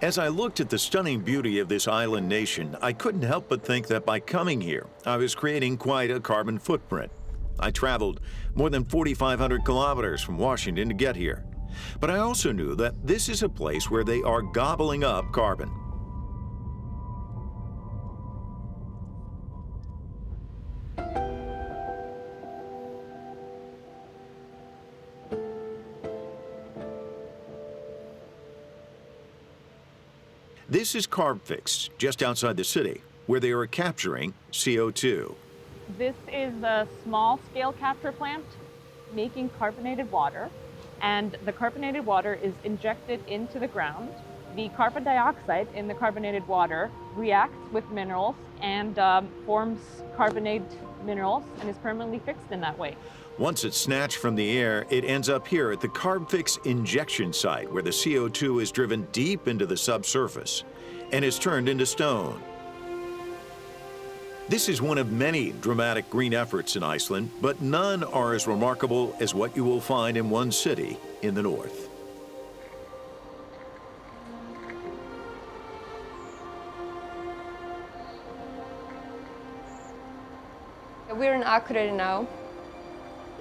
As I looked at the stunning beauty of this island nation, I couldn't help but think that by coming here, I was creating quite a carbon footprint. I traveled more than 4,500 kilometers from Washington to get here. But I also knew that this is a place where they are gobbling up carbon. This is Carbfix, just outside the city, where they are capturing CO2. This is a small-scale capture plant making carbonated water, and the carbonated water is injected into the ground. The carbon dioxide in the carbonated water reacts with minerals and forms carbonate minerals and is permanently fixed in that way. Once it's snatched from the air, it ends up here at the Carbfix injection site, where the CO2 is driven deep into the subsurface and is turned into stone. This is one of many dramatic green efforts in Iceland, but none are as remarkable as what you will find in one city in the north. We're in Akureyri now.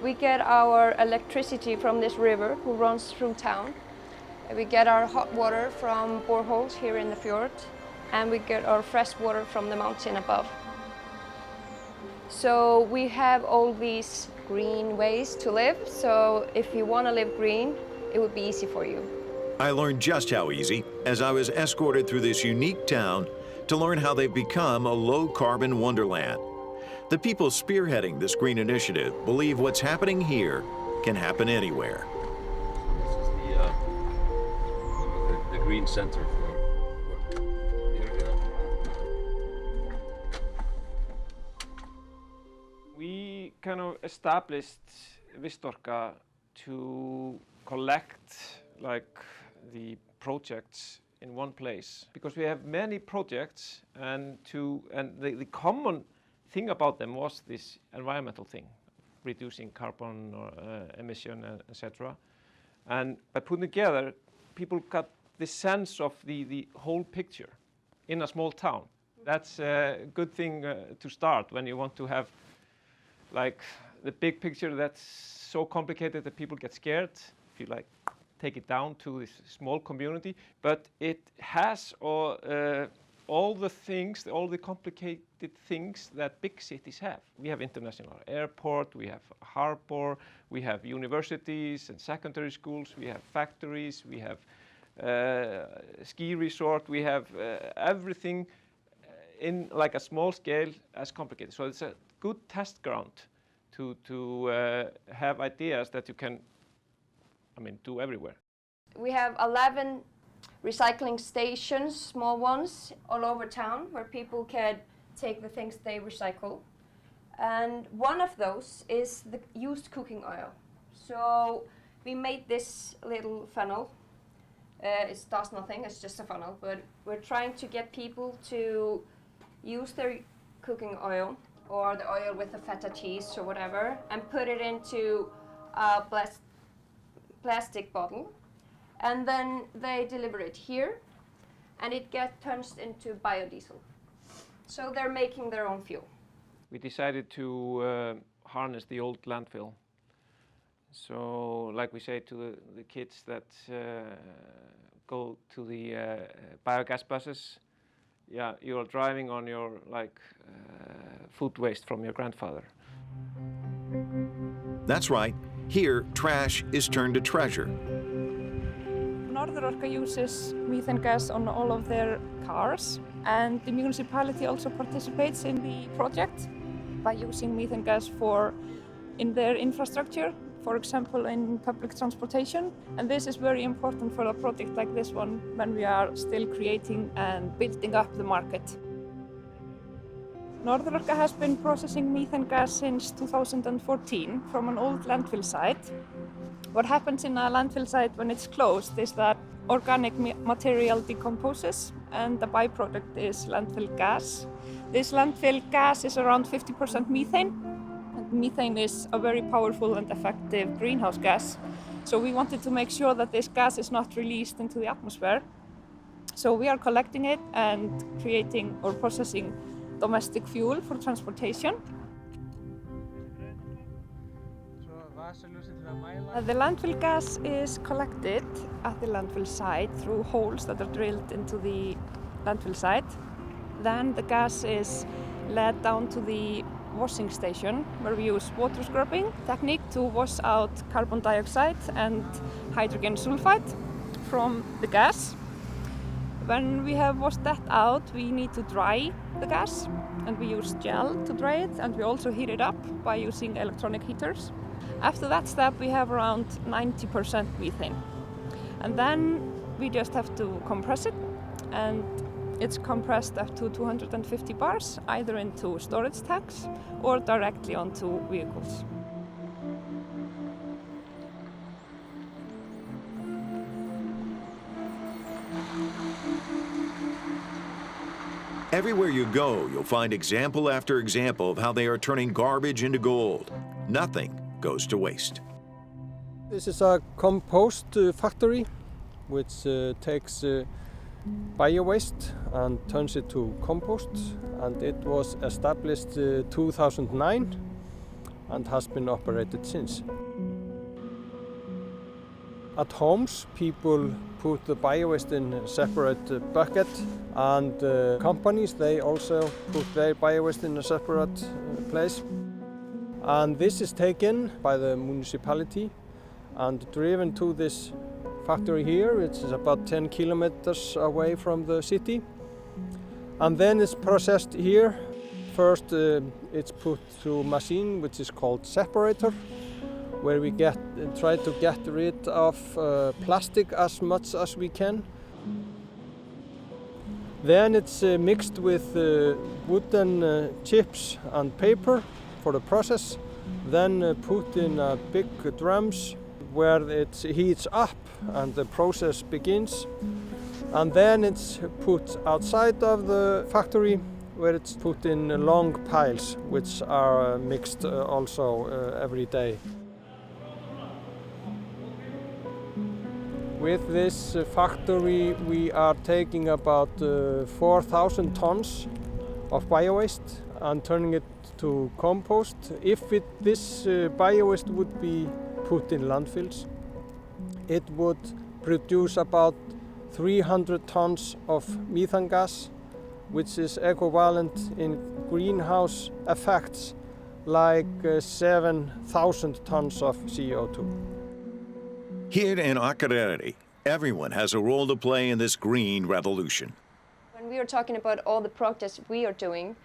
We get our electricity from this river who runs through town. We get our hot water from boreholes here in the fjord, and we get our fresh water from the mountain above. So we have all these green ways to live, so if you want to live green, it would be easy for you. I learned just how easy as I was escorted through this unique town to learn how they've become a low-carbon wonderland. The people spearheading this green initiative believe what's happening here can happen anywhere. This is the green center for the area. We kind of established Vistorka to collect like the projects in one place, because we have many projects, and the common thing about them was this environmental thing, reducing carbon emission, etc. And by putting together, people got the sense of the whole picture in a small town. That's a good thing to start when you want to have like the big picture that's so complicated that people get scared. If you like take it down to this small community, but it has all the things, all the complicated things that big cities have. We have international airport, we have harbor, we have universities and secondary schools, we have factories, we have ski resort, we have everything in like a small scale as complicated. So it's a good test ground to have ideas that you can, do everywhere. We have 11 recycling stations, small ones, all over town where people can take the things they recycle. And one of those is the used cooking oil. So we made this little funnel. It does nothing, it's just a funnel, but we're trying to get people to use their cooking oil or the oil with the feta cheese or whatever and put it into a plastic bottle. And then they deliver it here, and it gets turned into biodiesel. So they're making their own fuel. We decided to harness the old landfill. So, like we say to the kids that go to the biogas buses, yeah, you're driving on your food waste from your grandfather. That's right. Here, trash is turned to treasure. Norðurorka uses methane gas on all of their cars, and the municipality also participates in the project by using methane gas in their infrastructure, for example in public transportation. And this is very important for a project like this one when we are still creating and building up the market. Norðurorka has been processing methane gas since 2014 from an old landfill site. What happens in a landfill site when it's closed is that organic material decomposes, and the byproduct is landfill gas. This landfill gas is around 50% methane, and methane is a very powerful and effective greenhouse gas. So we wanted to make sure that this gas is not released into the atmosphere. So we are collecting it and creating or processing domestic fuel for transportation. The landfill gas is collected at the landfill site through holes that are drilled into the landfill site. Then the gas is led down to the washing station where we use water scrubbing technique to wash out carbon dioxide and hydrogen sulfide from the gas. When we have washed that out, we need to dry the gas, and we use gel to dry it, and we also heat it up by using electronic heaters. After that step, we have around 90% methane. And then we just have to compress it, and it's compressed up to 250 bars, either into storage tanks or directly onto vehicles. Everywhere you go, you'll find example after example of how they are turning garbage into gold. Nothing goes to waste. This is a compost factory which takes bio-waste and turns it to compost, and it was established 2009 and has been operated since. At homes, people put the bio-waste in a separate bucket, and companies, they also put their bio-waste in a separate place. And this is taken by the municipality and driven to this factory here, which is about 10 kilometers away from the city. And then it's processed here. First it's put through a machine which is called separator, where we try to get rid of plastic as much as we can. Then it's mixed with wooden chips and paper for the process, then put in big drums where it heats up and the process begins. And then it's put outside of the factory where it's put in long piles, which are mixed also every day. With this factory we are taking about 4,000 tons of bio-waste and turning it to compost. If this bio-waste would be put in landfills, it would produce about 300 tons of methane gas, which is equivalent in greenhouse effects like 7,000 tons of CO2. Here in Akureyri, everyone has a role to play in this green revolution. When we are talking about all the projects we are doing,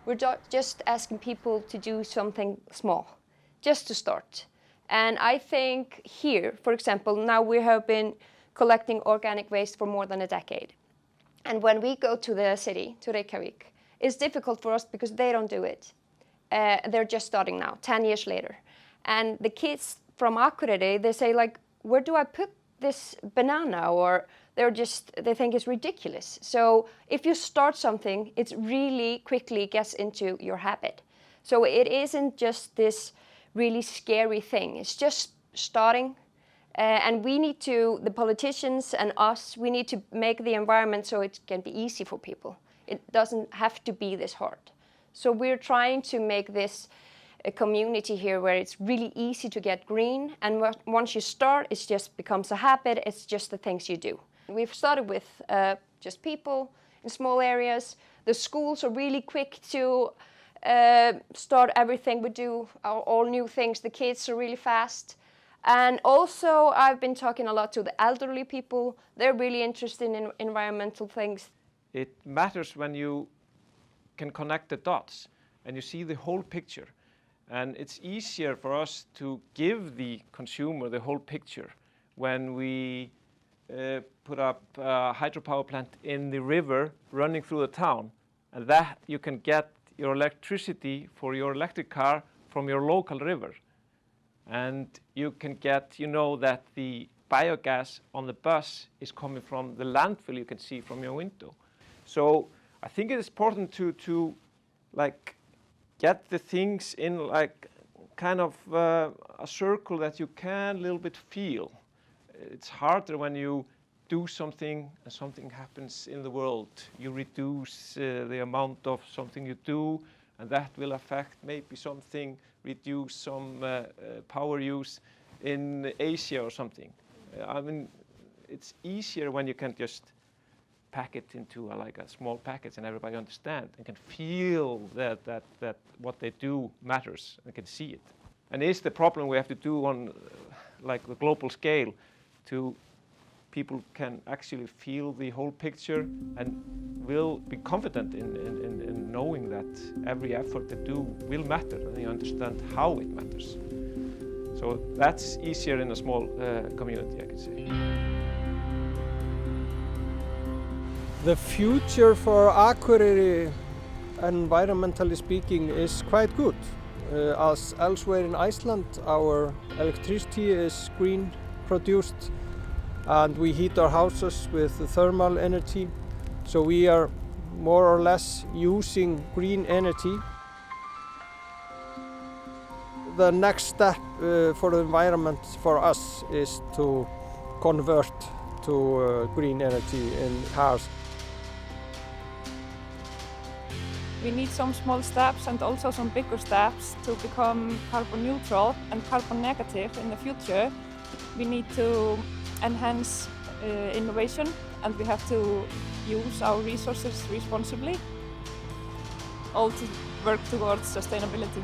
we're just asking people to do something small, just to start. And I think here, for example, now we have been collecting organic waste for more than a decade. And when we go to the city, to Reykjavik, it's difficult for us because they don't do it. They're just starting now, 10 years later. And the kids from Akureyri, they say like, where do I put this banana? Or they think it's ridiculous. So if you start something, it really quickly gets into your habit. So it isn't just this really scary thing. It's just starting. And we need to, the politicians and us, we need to make the environment so it can be easy for people. It doesn't have to be this hard. So we're trying to make this a community here where it's really easy to get green, and once you start, it just becomes a habit. It's just the things you do. We've started with just people in small areas. The schools are really quick to start everything. We do all new things. The kids are really fast. And also, I've been talking a lot to the elderly people. They're really interested in environmental things. It matters when you can connect the dots and you see the whole picture. And it's easier for us to give the consumer the whole picture when we put up a hydropower plant in the river running through the town. And that you can get your electricity for your electric car from your local river. And you can get, that the biogas on the bus is coming from the landfill you can see from your window. So I think it is important to get the things in kind of a circle that you can a little bit feel. It's harder when you do something and something happens in the world. You reduce the amount of something you do, and that will affect maybe something, reduce some power use in Asia or something. I mean, it's easier when you can just pack it into like a small package and everybody understand and can feel that what they do matters and can see it. And it's the problem we have to do on like the global scale to people can actually feel the whole picture and will be confident in knowing that every effort they do will matter and they understand how it matters. So that's easier in a small community, I could say. The future for Akureyri, environmentally speaking, is quite good. As elsewhere in Iceland, our electricity is green produced, and we heat our houses with thermal energy. So we are more or less using green energy. The next step for the environment for us is to convert to green energy in cars. We need some small steps and also some bigger steps to become carbon neutral and carbon negative in the future. We need to enhance innovation, and we have to use our resources responsibly, all to work towards sustainability.